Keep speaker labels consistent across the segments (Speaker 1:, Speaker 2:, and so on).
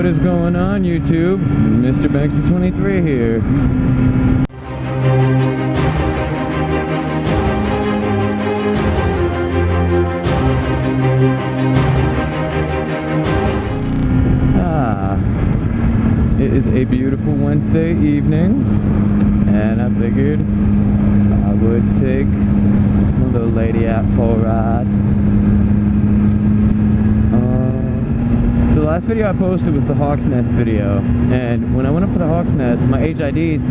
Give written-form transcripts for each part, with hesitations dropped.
Speaker 1: What is going on, YouTube? Mr. Banksy23 here. It is a beautiful Wednesday evening, and I figured I would take my little lady out for a ride. So the last video I posted was the Hawk's Nest video, and when I went up for the Hawk's Nest, my HIDs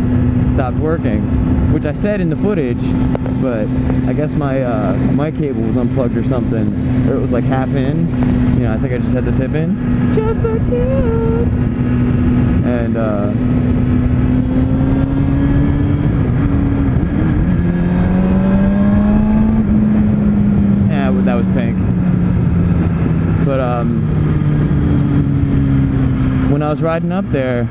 Speaker 1: stopped working, which I said in the footage, but I guess my mic cable was unplugged or something, or it was like half in. You know, I think I just had the tip in. Just the tip! And yeah, that was pink. But when I was riding up there,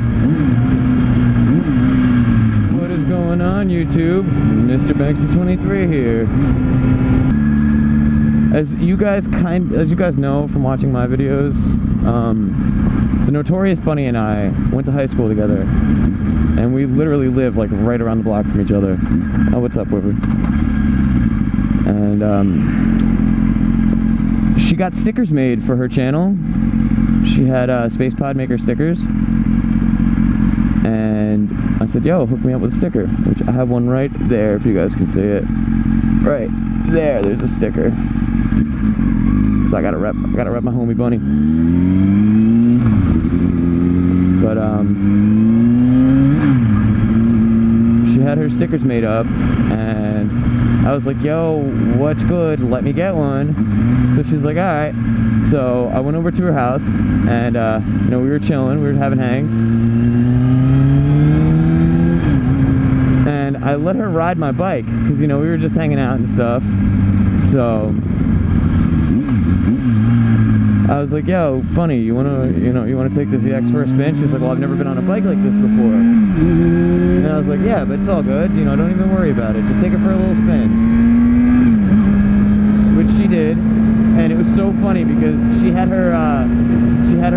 Speaker 1: what is going on, YouTube? Mr. Banksy23 here. As you guys know from watching my videos, the Notorious Bunny and I went to high school together, and we literally live like right around the block from each other. Oh, what's up, Whipper? And she got stickers made for her channel. She had Space Pod make her stickers, and I said, "Yo, hook me up with a sticker," which I have one right there if you guys can see it. Right there, there's a sticker. So I gotta rep my homie Bunny. But she had her stickers made up, and I was like, "Yo, what's good? Let me get one." So she's like, "All right." So I went over to her house, and you know, we were chilling, we were having hangs, and I let her ride my bike because, you know, we were just hanging out and stuff. So I was like, "Yo, Bunny, you wanna take the ZX for a spin?" She's like, "Well, I've never been on a bike like this before." And I was like, "Yeah, but it's all good. You know, don't even worry about it. Just take it for a little spin." Which she did, and it was so funny because she had her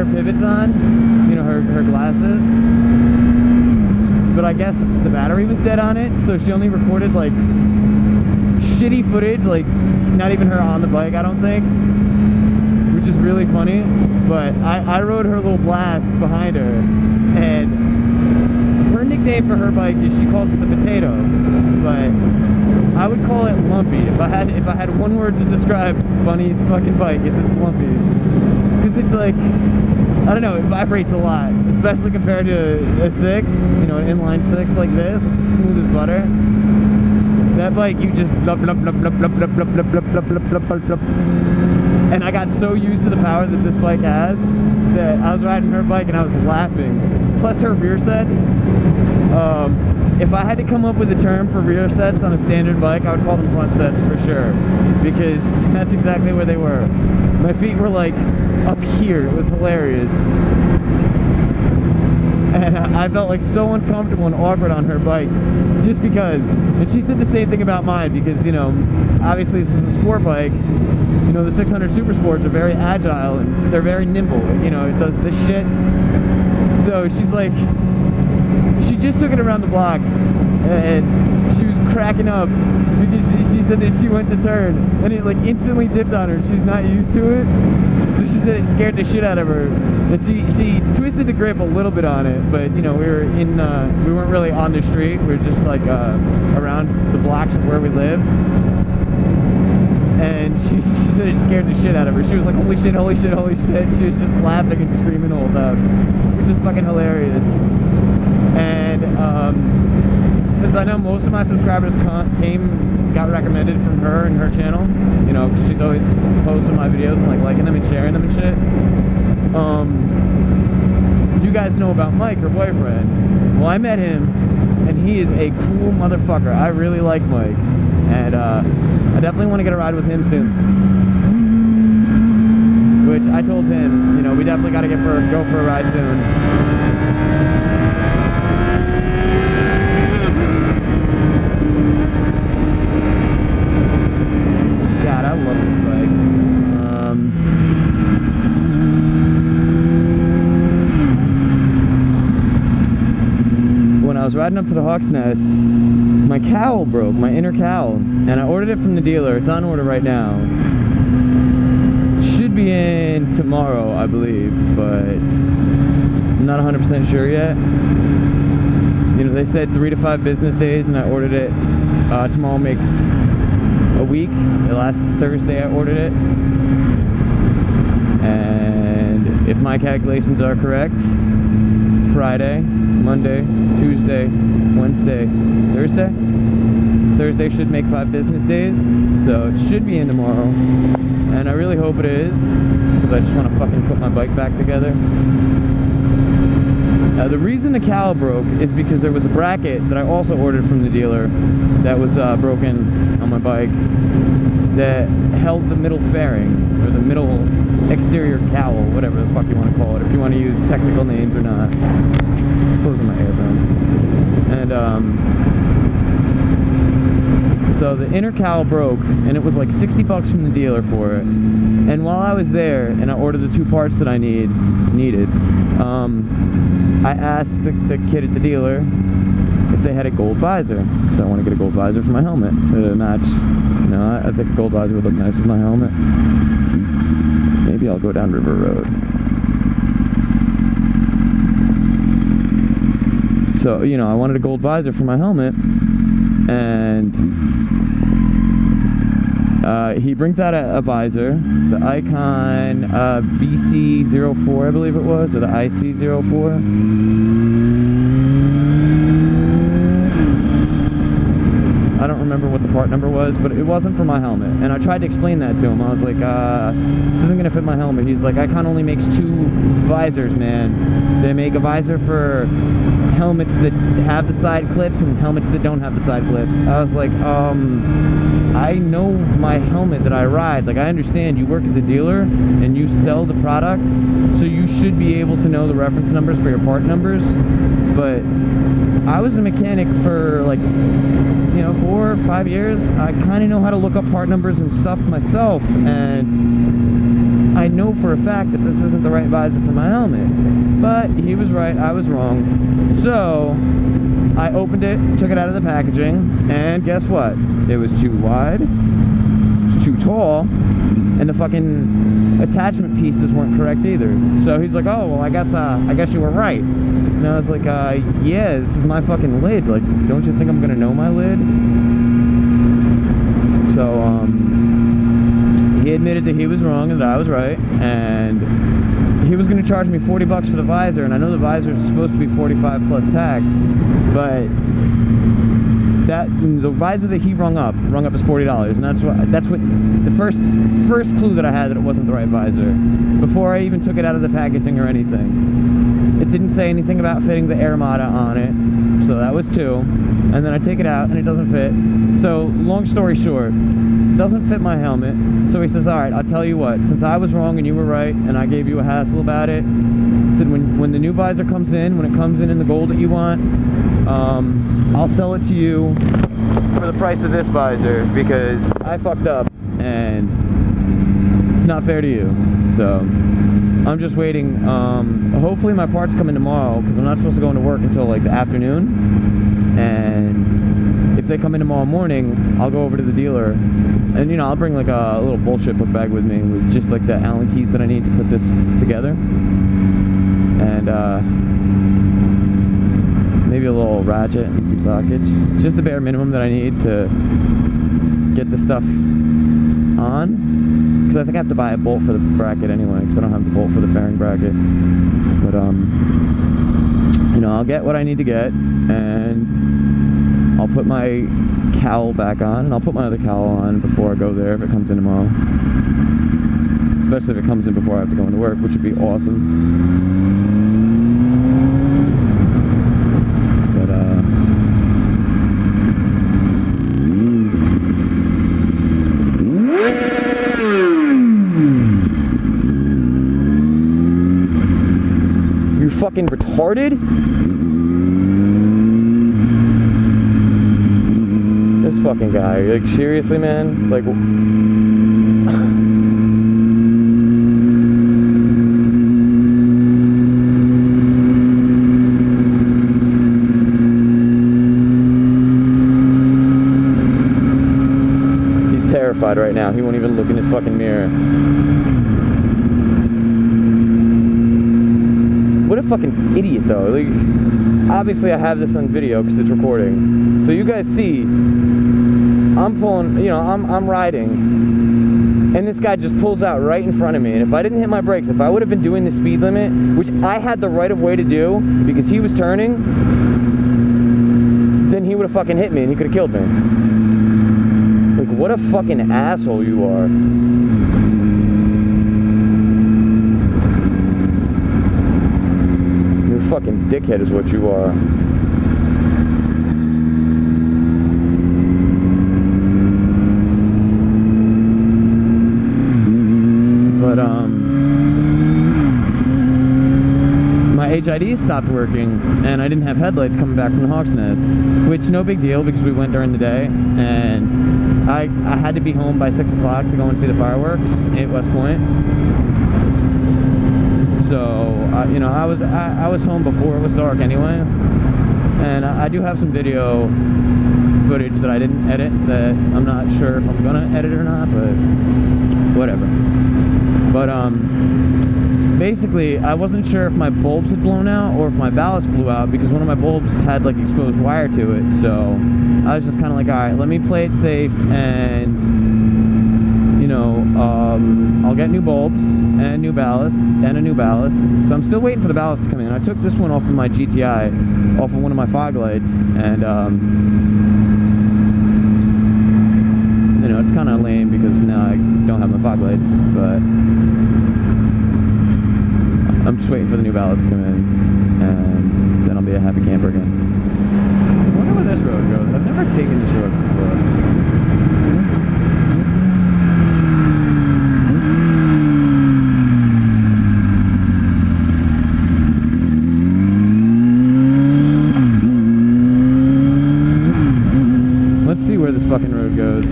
Speaker 1: pivots on, you know, her glasses. But I guess the battery was dead on it, so she only recorded like shitty footage, like not even her on the bike, I don't think. Which is really funny, but I rode her little blast behind her, and her nickname for her bike is, she calls it the Potato, but I would call it Lumpy. If I had one word to describe Bunny's fucking bike, it's Lumpy, because it's like, I don't know, it vibrates a lot, especially compared to a 6, you know, an inline 6 like this, which is smooth as butter. That bike, you just blup, blup, blup, blup, blup, blup, blup, blup, blup, blup, blup, blup, blup. And I got so used to the power that this bike has that I was riding her bike and I was laughing. Plus her rear sets. If I had to come up with a term for rear sets on a standard bike, I would call them front sets for sure, because that's exactly where they were. My feet were like up here. It was hilarious. And I felt like so uncomfortable and awkward on her bike just because. And she said the same thing about mine, because, you know, obviously this is a sport bike. You know, the 600 Super Sports are very agile and they're very nimble. You know, it does this shit. So she's like, she just took it around the block and she was cracking up because she said that she went to turn and it like instantly dipped on her. She's not used to it. So she said it scared the shit out of her. And she twisted the grip a little bit on it, but, you know, we weren't really on the street. We were just like around the blocks of where we live. And she said it scared the shit out of her. She was like, "Holy shit, holy shit, holy shit." She was just laughing and screaming the whole time, which is fucking hilarious. And since I know most of my subscribers got recommended from her and her channel, you know, she's always posting my videos and like liking them and sharing them and shit. You guys know about Mike, her boyfriend. Well, I met him, and he is a cool motherfucker. I really like Mike, and I definitely want to get a ride with him soon. Which I told him, you know, we definitely got to go for a ride soon. God, I love this bike. I was riding up to the Hawk's Nest, my cowl broke, my inner cowl, and I ordered it from the dealer. It's on order right now. Should be in tomorrow, I believe, but I'm not 100% sure yet. You know, they said 3 to 5 business days, and I ordered it. Tomorrow makes a week. The last Thursday I ordered it. And if my calculations are correct, Friday, Monday, Tuesday, Wednesday, Thursday? Thursday should make 5 business days, so it should be in tomorrow. And I really hope it is, because I just want to fucking put my bike back together. The reason the cowl broke is because there was a bracket that I also ordered from the dealer that was broken on my bike that held the middle fairing, or the middle exterior cowl, whatever the fuck you want to call it, if you want to use technical names or not. Those are my earphones. And so the inner cowl broke, and it was like 60 bucks from the dealer for it. And while I was there and I ordered the 2 parts that I needed, I asked the kid at the dealer if they had a gold visor, because I want to get a gold visor for my helmet to match. You know, I think a gold visor would look nice with my helmet. Maybe I'll go down River Road. So, you know, I wanted a gold visor for my helmet, and he brings out a visor, the Icon VC04, I believe it was, or the IC04. I don't remember what the part number was, but it wasn't for my helmet. And I tried to explain that to him. I was like, this isn't going to fit my helmet. He's like, Icon only makes 2 visors, man. They make a visor for helmets that have the side clips and helmets that don't have the side clips. I was like, I know my helmet that I ride. Like, I understand you work at the dealer and you sell the product, so you should be able to know the reference numbers for your part numbers. But I was a mechanic for like, you know, 4 or 5 years. I kind of know how to look up part numbers and stuff myself, and I know for a fact that this isn't the right visor for my helmet. But he was right, I was wrong. So I opened it, took it out of the packaging, and guess what? It was too wide, it was too tall, and the fucking attachment pieces weren't correct either. So he's like, oh, well, I guess you were right. And I was like, yeah, this is my fucking lid. Like, don't you think I'm gonna know my lid? So, he admitted that he was wrong and that I was right, and he was gonna charge me 40 bucks for the visor, and I know the visor is supposed to be 45 plus tax, but the visor that he rung up is $40, and that's what the first clue that I had that it wasn't the right visor, before I even took it out of the packaging or anything. It didn't say anything about fitting the Armada on it, so that was 2. And then I take it out and it doesn't fit. So long story short, it doesn't fit my helmet. So he says, all right, I'll tell you what, since I was wrong and you were right, and I gave you a hassle about it, he said, when the new visor comes in, when it comes in the gold that you want, I'll sell it to you for the price of this visor, because I fucked up and it's not fair to you. So I'm just waiting. Hopefully my parts come in tomorrow, because I'm not supposed to go into work until like the afternoon. And if they come in tomorrow morning, I'll go over to the dealer, and you know, I'll bring like a little bullshit book bag with me with just like the Allen keys that I need to put this together, and maybe a little ratchet and some sockets, just the bare minimum that I need to get the stuff on. Because I think I have to buy a bolt for the bracket anyway, because I don't have the bolt for the fairing bracket. But you know, I'll get what I need to get, and I'll put my cowl back on, and I'll put my other cowl on before I go there if it comes in tomorrow. Especially if it comes in before I have to go into work, which would be awesome. Fucking retarded? This fucking guy, like, seriously, man? Like, terrified right now. He won't even look in his fucking mirror. What a fucking idiot, though. Like, obviously, I have this on video because it's recording. So you guys see, I'm pulling, you know, I'm riding, and this guy just pulls out right in front of me. And if I didn't hit my brakes, if I would have been doing the speed limit, which I had the right of way to do because he was turning, then he would have fucking hit me and he could have killed me. Like, what a fucking asshole you are. Fucking dickhead is what you are. But my HID stopped working and I didn't have headlights coming back from the Hawk's Nest, which no big deal because we went during the day, and I had to be home by 6 o'clock to go and see the fireworks at West Point. So, you know, I was home before it was dark anyway, and I do have some video footage that I didn't edit that I'm not sure if I'm gonna edit or not, but whatever. But basically, I wasn't sure if my bulbs had blown out or if my ballast blew out because one of my bulbs had like exposed wire to it. So I was just kind of like, all right, let me play it safe, and you know, I'll get new bulbs and new ballast and a new ballast. So I'm still waiting for the ballast to come in. I took this one off of my GTI, off of one of my fog lights, and you know, it's kind of lame because now I don't have my fog lights, but I'm just waiting for the new ballast to come in, and then I'll be a happy camper again. I wonder where this road goes. I've never taken this road before. Let's see where this fucking road goes.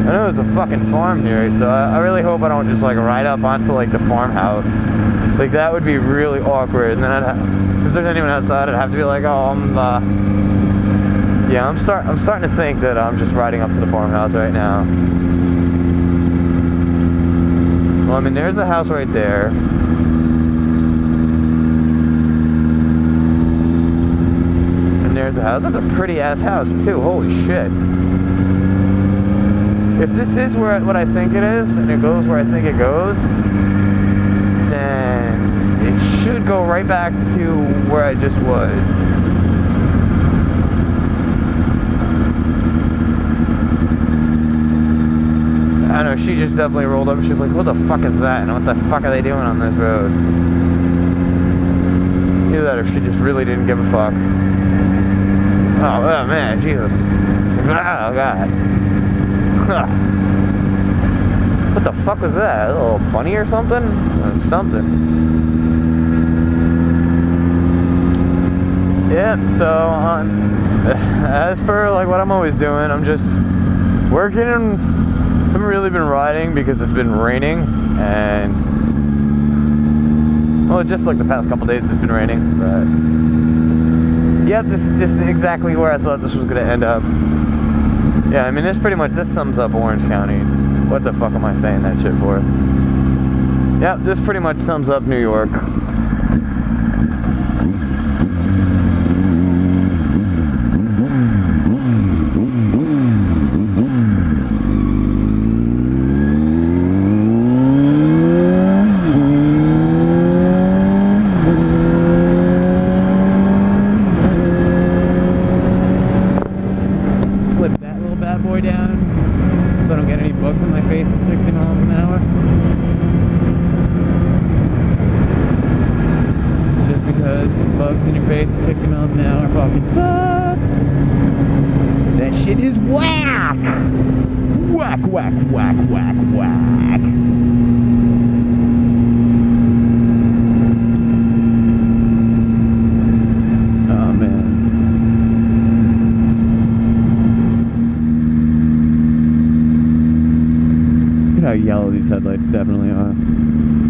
Speaker 1: I know there's a fucking farm here, so I really hope I don't just like ride up onto like the farmhouse. Like, that would be really awkward, and then if there's anyone outside, I'd have to be like, oh, yeah, I'm starting to think that I'm just riding up to the farmhouse right now. Well, I mean, there's a house right there. And there's a house. That's a pretty ass house too. Holy shit. If this is what I think it is, and it goes where I think it goes, then it should go right back to where I just was. I know, she just definitely rolled up. She's like, what the fuck is that? And what the fuck are they doing on this road? Either that or she just really didn't give a fuck. Oh man, Jesus. Oh, God. What the fuck was that? A little bunny or something? Something. Yeah, so, as per, like, what I'm always doing, I'm just working and haven't really been riding because it's been raining, and well, just like the past couple days it's been raining, but yeah, this is exactly where I thought this was going to end up. Yeah, I mean, this sums up Orange County. What the fuck am I saying that shit for? Yeah, this pretty much sums up New York. Bugs in your face at 60 miles an hour fucking sucks. That shit is whack. Whack, whack, whack, whack, whack. Oh, man. Look at how yellow these headlights definitely are.